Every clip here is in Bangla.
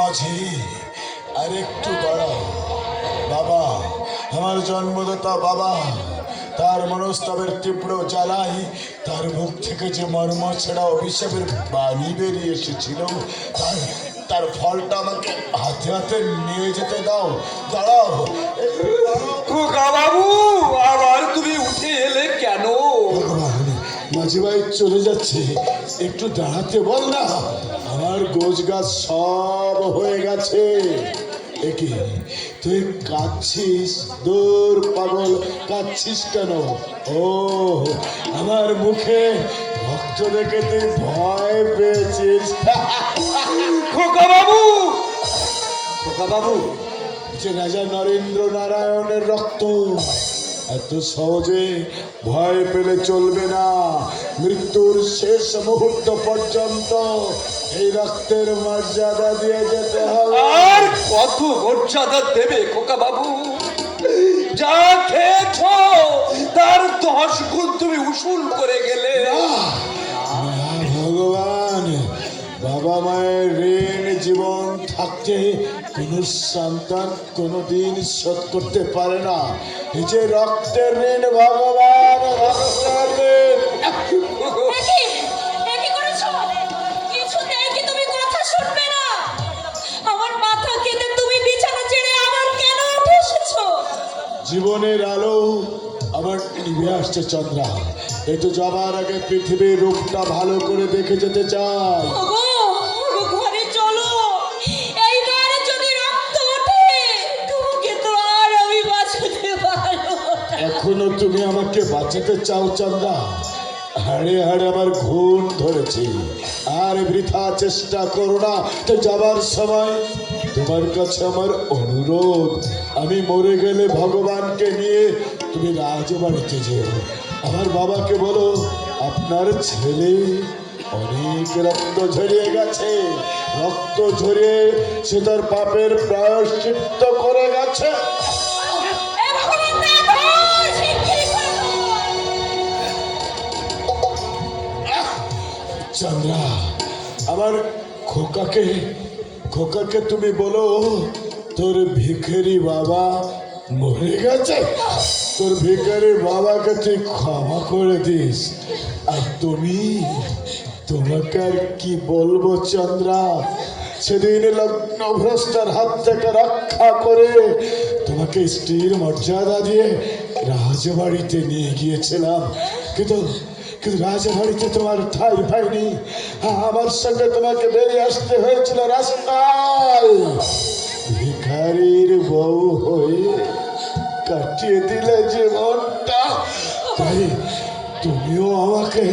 মাঝি আর একটু দাঁড়াও। বাবা, আমার জন্মদাতা বাবা, তার মনস্তাবের তীব্র জ্বালাই তার মুখ থেকে যে মর্ম ছেড়া অভিশাপের বাণী বেরিয়ে এসেছিল, তার ফলটা আমাকে হাতে হাতে নিয়ে যেতে দাও। দাঁড়াও। খোকা বাবু, আবার তুমি উঠে এলে কেন? মাঝি ভাই চলে যাচ্ছে, একটু দাঁড়াতে বল না। আমার গোছ গাছ সব হয়ে গেছে। একে তুই কাঁদছিস? দূর পাগল, কাঁদছিস কেন? ও, আমার মুখে রক্ত দেখে তুই ভয় পেয়েছিস? খোকা বাবু, খোকা বাবু, যে রাজা নরেন্দ্র নারায়ণের রক্ত, এত সহজে ভয় পেলে চলবে না। মৃত্যুর শেষ মুহূর্ত পর্যন্ত এই রক্তের মর্যাদা দিয়ে যেতে হবে। আর কত মর্যাদা দেবে খোকা বাবু? যা খেয়েছ তার 10 গুণ তুমি উসুল করে গেলে। ভগবান, বাবা মায়ের ঋণ জীবন থাকতে কোনো সন্তান কোনোদিন শোধ করতে পারে না। এই যে রক্তের ঋণ, ভগবান, রক্তের ঋণ। জীবনের আলো আবার নিভে আসছে চন্দ্রা। একটু যাবার আগে পৃথিবীর রূপটা ভালো করে দেখে যেতে চাই। এখনো তুমি আমাকে বাঁচাতে চাও চন্দ্রা? হাড়ে হাড়ে আমার ঘুম ধরেছে, আর বৃথা চেষ্টা করো না। তো যাবার সময় তোমার কাছে আমার অনুরোধ, আমি মরে গেলে ভগবানকে নিয়ে তুমি রাজবাড়িতে যেও। আমার বাবাকে বলো আপনার ছেলে অনেক রক্ত ঝরিয়ে গেছে, রক্ত ঝরিয়ে সে তার পাপের প্রায়শ্চিত্ত করে গেছে। চন্দ্রা, আমার খোকাকে তুমি বলো তোর ভিখারি বাবা মরে গেছে। তোর ভিখারি বাবাকে তুই ক্ষমা করে দিস। আর তোমাকে আর কি বলবো চন্দ্রা, সেদিন লগ্নভ্রষ্টার হাত থেকে রক্ষা করে তোমাকে স্ত্রীর মর্যাদা দিয়ে রাজবাড়িতে নিয়ে গিয়েছিলাম, কিন্তু রাজবাড়িতে তোমার ঠাই পাইনি। আমার সঙ্গে তোমাকে বেরিয়ে আসতে হয়েছিল রাস্তায়। ভিখারির বউ হয়ে কাটিয়ে দিলে জীবনটা, তাই তুমিও আমাকে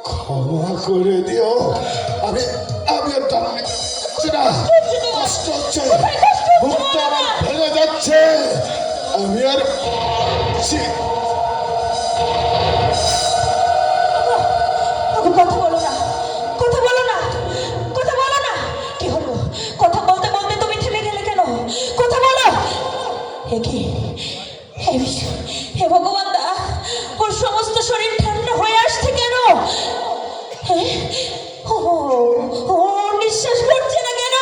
ক্ষমা করে দিও। আমি কষ্ট হচ্ছে, বুকটা আমার ভেঙে যাচ্ছে। আমি আর কথা বলো না, কথা বলো না, কথা বলো না। কি হলো? কথা বলতে বলতে তুমি থেমে গেলে কেন? কথা বলো। হে ভগবান দা, ওর সমস্ত শরীর ঠান্ডা হয়ে আসছে কেন? ও নিঃশ্বাস পড়ছে না কেন?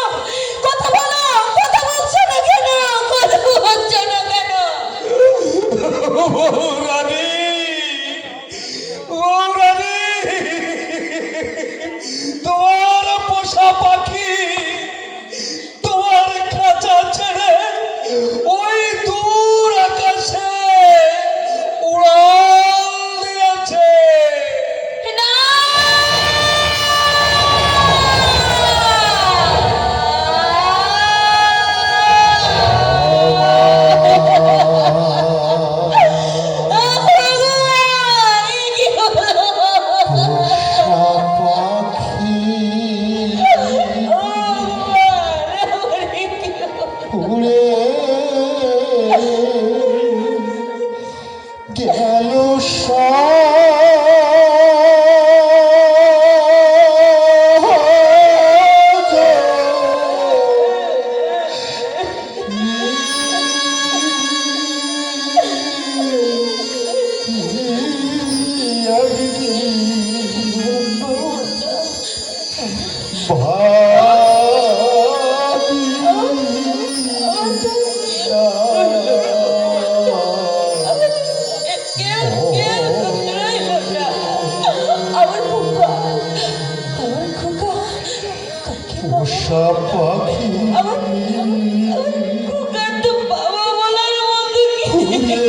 কথা বলো, কথা বলছো না কেন? কথা বলছো না কেন? তোমার পোষা পাখি তোমার খাঁচা ছেড়ে ওই দূর আকাশে উড়াল দিয়েছে। পোষা পাখি আমার খোকার তো বাবা বলার মতো কি কেন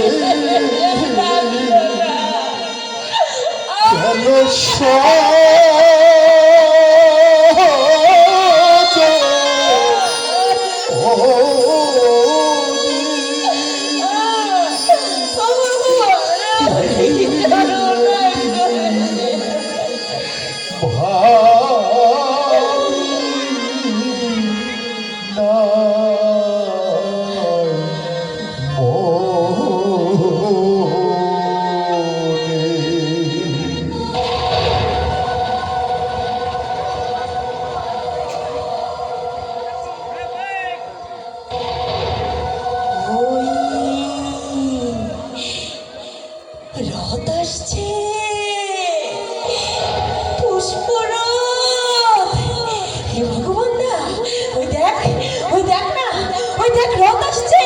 রথ আসছে, পুষ্পরথ। হে ভগবান না, ওই দেখ না, ওই দেখ রথ আসছে,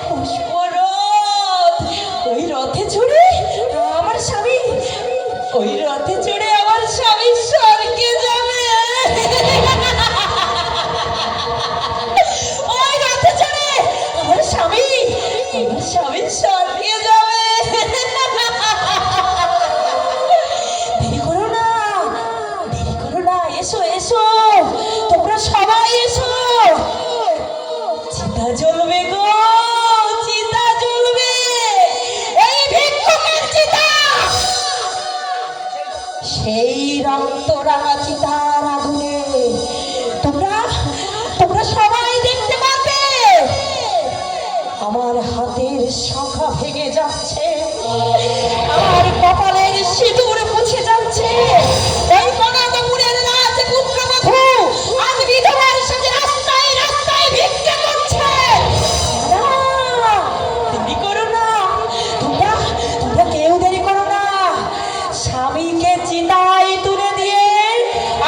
পুষ্পরথ। ওই রথে চড়ে আমার স্বামী, ওই রথে চড়ে আমার স্বামী স্বর্গে যাবে। ওই রথে চড়ে আমার স্বামী স্বর্গে যাবে। দেরি করো না, এসো এসো, তোমরা সবাই এসো। চিতা জ্বলবে গো, চিতা জ্বলবে, এই ভিক্ষুকের চিতা। সেই রক্তরাঙা চিতার আগুনে তোমরা সবাই দেখতে পাবে আমার হাতের শাখা ভেঙে যাচ্ছে, আমার কপালের সিঁদুর মুছে যাচ্ছে। ওই কনকপুরের রাজপুত্রবধূ আজ বিধবার সাথে রাস্তায় রাস্তায় ভিক্ষা করছে। দেরি করো না, তোমরা কেউ দেরি করো না। স্বামীকে চিতায় তুলে দিয়ে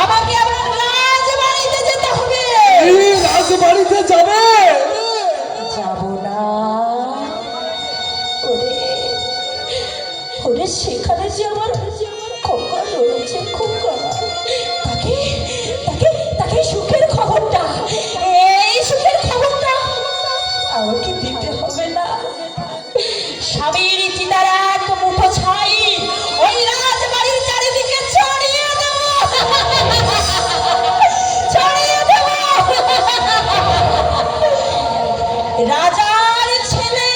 আমাকে আবার রাজবাড়িতে যেতে হবে। রাজবাড়িতে যাবে? যাব না, ওরে সেখানে যে আমার খোকা রয়েছে, খোকা, তাকে সুখের খবরটা, এই সুখের খবরটা আমাকে দিতে হবে না। স্বামীর চিতার এক মুঠো ছাই ওই রাজবাড়ির চারিদিকে ছড়িয়ে দেব, ছড়িয়ে দেব। রাজার ছেলে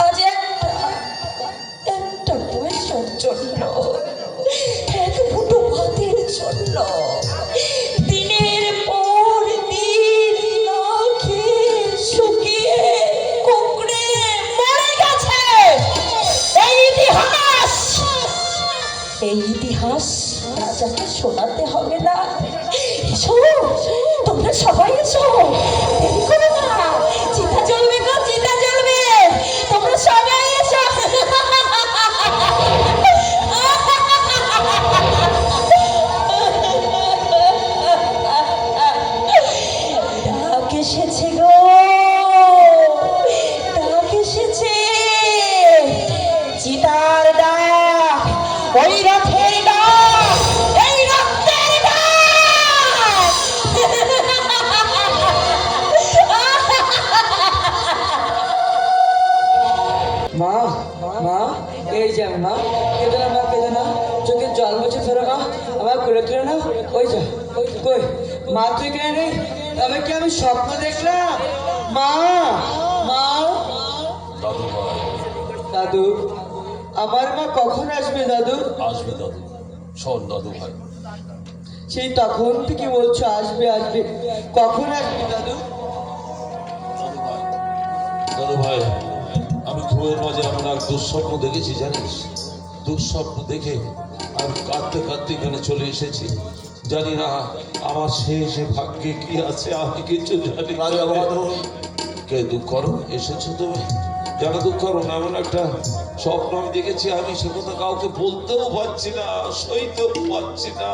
আজ একটা পয়সার জন্য, এক মুঠো ভাতের জন্য দিনের পর দিন না খেয়ে শুকিয়ে কুঁকড়ে মরে গেছে। এই ইতিহাস রাজাকে শোনাতে হবে না। এসো, তোমরা সবাই এসো, দেরি করো না। চিতা জ্বলবে গো, চিতা জ্বলবে, তোমরা সবাই এসো। ডাক এসেছে গো, ডাক এসেছে, চিতার ডাক, ওই রথের ডাক, এই রক্তের ডাক। মা মা এই যে মা, কেঁদে না মা, কেঁদে না, চোখের জল মুছে ফেরো মা, আমার করে তুলে না। ওই যা, কই মা, তুই কেন নেই? আমি স্বপ্ন দেখলাম মা, মা। দাদু, আমার মা কখন আসবে দাদু? আসবে দাদু, শোন দাদু ভাই, সেই তখন থেকে বলছো আসবে আসবে, কখন আসবে দাদু? দাদু ভাই, আমি ঘুমের মাঝে এমন এক দুঃস্বপ্ন দেখেছি জানিস? দুঃস্বপ্ন দেখে আমি কাঁদতে কাঁদতে এখানে চলে এসেছি। জানি না আমার শেষে ভাগ্যে কি আছে, আমি কিছু জানি না। কে দুঃখ করো এসেছো তুমি? জানো দুঃখ করো না, এমন একটা স্বপ্ন আমি দেখেছি, আমি সে কথা কাউকে বলতেও পারছি না, সইতেও পারছি না।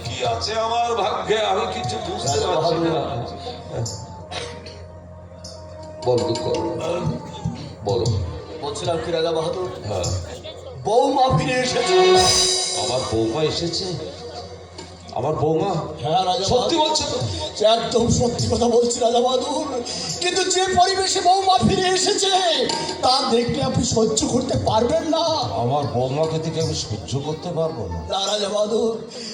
কি আছে আমার ভাগ্যে আমি কিছু বুঝতে পারছি না। বল দুঃখ, বলো। বলছিলাম কি রাজা বাহাদুর, হ্যাঁ, বৌমা ফিরে এসেছে। আমার বৌমা এসেছে? আমার বৌমা? হ্যাঁ রাজা সত্যি বাহাদুর। বলছো তো? একদম সত্যি কথা বলছি রাজা বাহাদুর, কিন্তু যে পরিবেশে বৌমা ফিরে এসেছে তা দেখলে আপনি সহ্য করতে পারবেন না। আমার বৌমাকে দেখে আমি সহ্য করতে পারবো না। না রাজা বাহাদুর,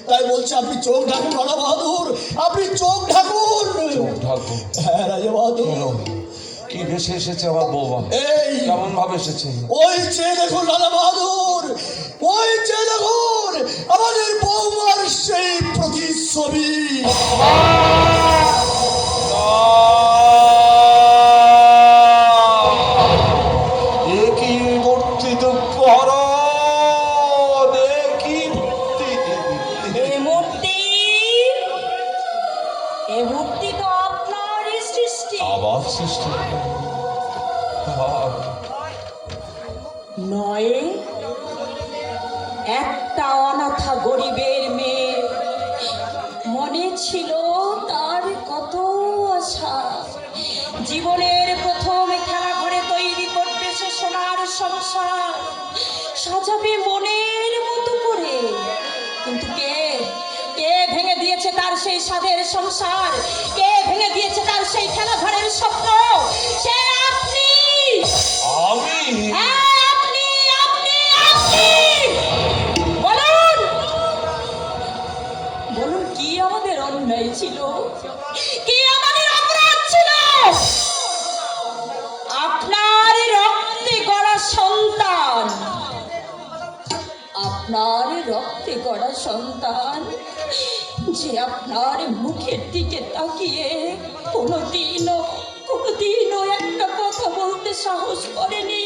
তাই বলছি আপনি চোখ ঢাকুন রাজা বাহাদুর, আপনি চোখ ঢাকুন। ঢাকবো? হ্যাঁ রাজা বাহাদুর। কেন? কি বেশি এসেছে আমার বৌমা? এই কেমন ভাবে এসেছে? ওই চেয়ে দেখুন রাজা বাহাদুর, ওই চেয়ে দেখুন আমাদের বৌমার সেই প্রতিচ্ছবি। কি মূর্তি দুঃখর, কি মূর্তি! এ মূর্তি তো আপনারই সৃষ্টি। আবার সৃষ্টি নয়, একটা অনাথা গরিবের মেয়ে, মনে ছিল তার কত আশা, জীবনের প্রথম খেলা ঘরে তৈরি করবে সে সোনার সংসার, সাজাবে মনের মতো করে। কিন্তু কে কে ভেঙে দিয়েছে তার সেই স্বাদের সংসার? কে ভেঙে দিয়েছে তার সেই খেলা ঘরের স্বপ্ন? সে আপনি। আমি? হ্যাঁ, আপনি আপনি আপনি। বলুন বলুন, কি আমাদের অন্যায় ছিল, কি আমাদের অপরাধ ছিল? আপনার রক্তে গড়া সন্তান, আপনার রক্তে গড়া সন্তান, যে আপনার মুখের দিকে তাকিয়ে কোনোদিনও একটা কথা বলতে সাহস করেনি।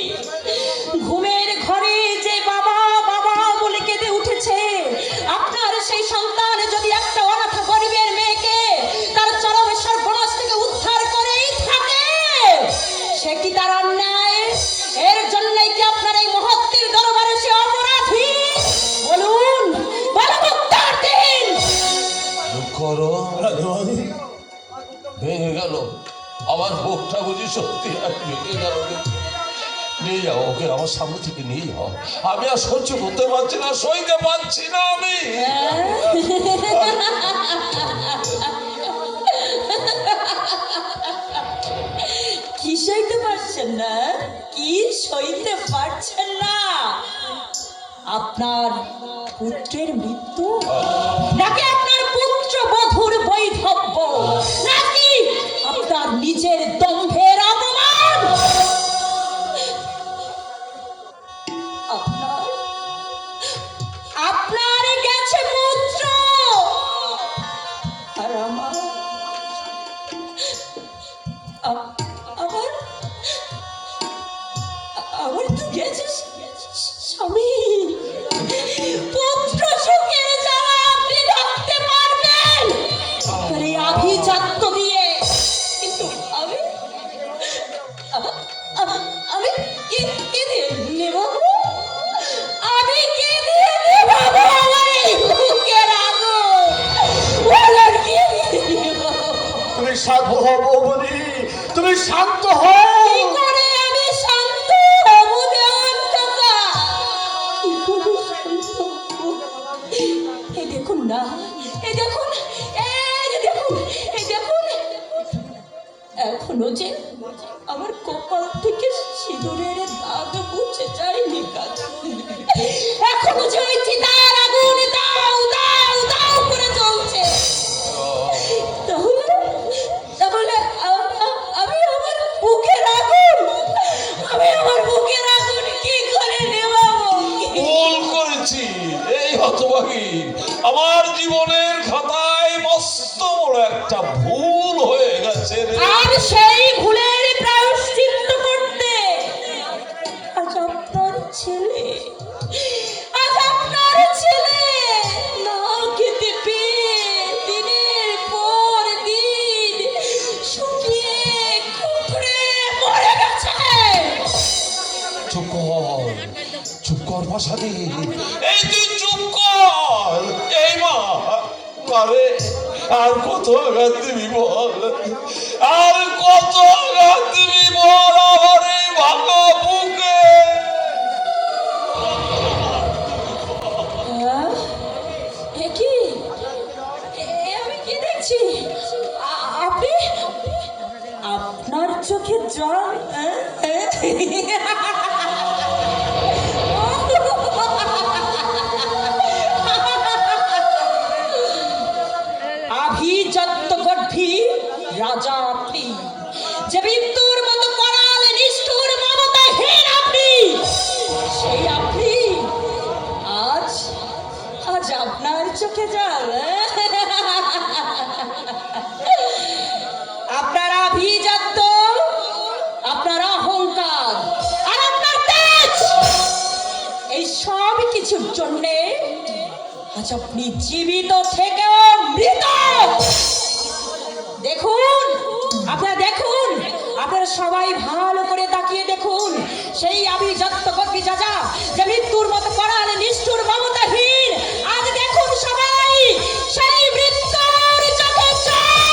ঘুমের ঘরে যে বাবা বাবা বলে কেঁদে উঠেছে, আপনার সেই সন্তান যদি একটা অনাথ গরিবের মেয়েকে তার চরম সর্বনাশ থেকে উদ্ধার করেই থাকে, সে কি তার অন্যায়? এর জন্যই কি আপনার এই মহত্বের দরবারে সে অপরাধী? বলুন, বলুন, উত্তর দিন। করো রাজা বাহাদুর, ভেঙে গেল আমার বুকটা, বুঝি সত্যি আর ভেঙে গেল। নিয়ে যাও ওকে, আমার সামনে থেকে নিয়ে যাও। আমি আর সহ্য করতে পারছি না, সইতে পারছি না আমি। কি সইতে পারছেন না? কি সইতে পারছেন না? আপনার পুত্রের মৃত্যু, নাকি আপনার পুত্র বধূর বৈধব্য, নাকি আপনার নিজের দম্ভের অপমান? আপনার আপনার গেছে পুত্র, আর আমার আমার আমার তো গেছে স্বামী। পুত্র সুখের জ্বালা আপনি ঢাকতে পারবেন আরে আভিজাত্য দিয়ে, কিন্তু আমি আমি কি দিয়ে নেভাবো? আমি কি দিয়ে নেভাবো আমার এই বুকের আগুন? বলার কি দিয়ে নেভাবো? তুমি শান্ত হও বৌমনি, তুমি শান্ত হও। কি করে আমি শান্ত হব দেওয়ান কাকা? কি করে শান্ত হব? এই দেখুন না, এই দেখুন, এই যে দেখুন, এই দেখুন, এখনো যে আমার কপাল থেকে সিঁদুরের দাগ মুছে যায়নি কাকা। এখনো যে ওই চিতার আগুন দাও দাও দাও করে জ্বলছে। তাহলে তাহলে আমি আমার বুকের আগুন, আমি আমার বুকের আগুন কি করে নেভাবো? ভুল করেছি, এই হতভাগী আমার জীবনের খাতায় মস্ত বড় একটা ভুল হয়ে গেছে রে। আর সেই ভুলের প্রায়শ্চিত্ত করতে আজ আপনার ছেলে, আজ আপনার ছেলে না খেতে পেয়ে দিনের পর দিন শুকিয়ে কুকড়ে মরে গেছে। চুপ কর ভাষাদি, এই তুই চুপ কর। এই মা আরে আর কত আঘাত দিবি বল, আর কত আঘাত দিবি বল আমার এই ভাঙা বুকে। আপনি আপনার চোখে জল আভিজাত্য গর্ভী রাজা আপনি, যে মৃত্যুর মতো করাল নিষ্ঠুর মমতাহীন আপনি, সেই আপনি আজ আজ আপনার চোখে জল। আপনার আভিজাত্য, আপনার অহংকার আর আপনার তেজ, এই সব কিছুর জন্যে আজ আপনি জীবিত থেকেও মৃত। দেখুন, আপনারা সবাই ভালো করে তাকিয়ে দেখুন, সেই আভিজাত্য গর্ভী রাজা, যে মৃত্যুর মতো করাল নিষ্ঠুর মমতাহীন, আজ দেখুন সবাই সেই মৃত্যুর চোখে জল।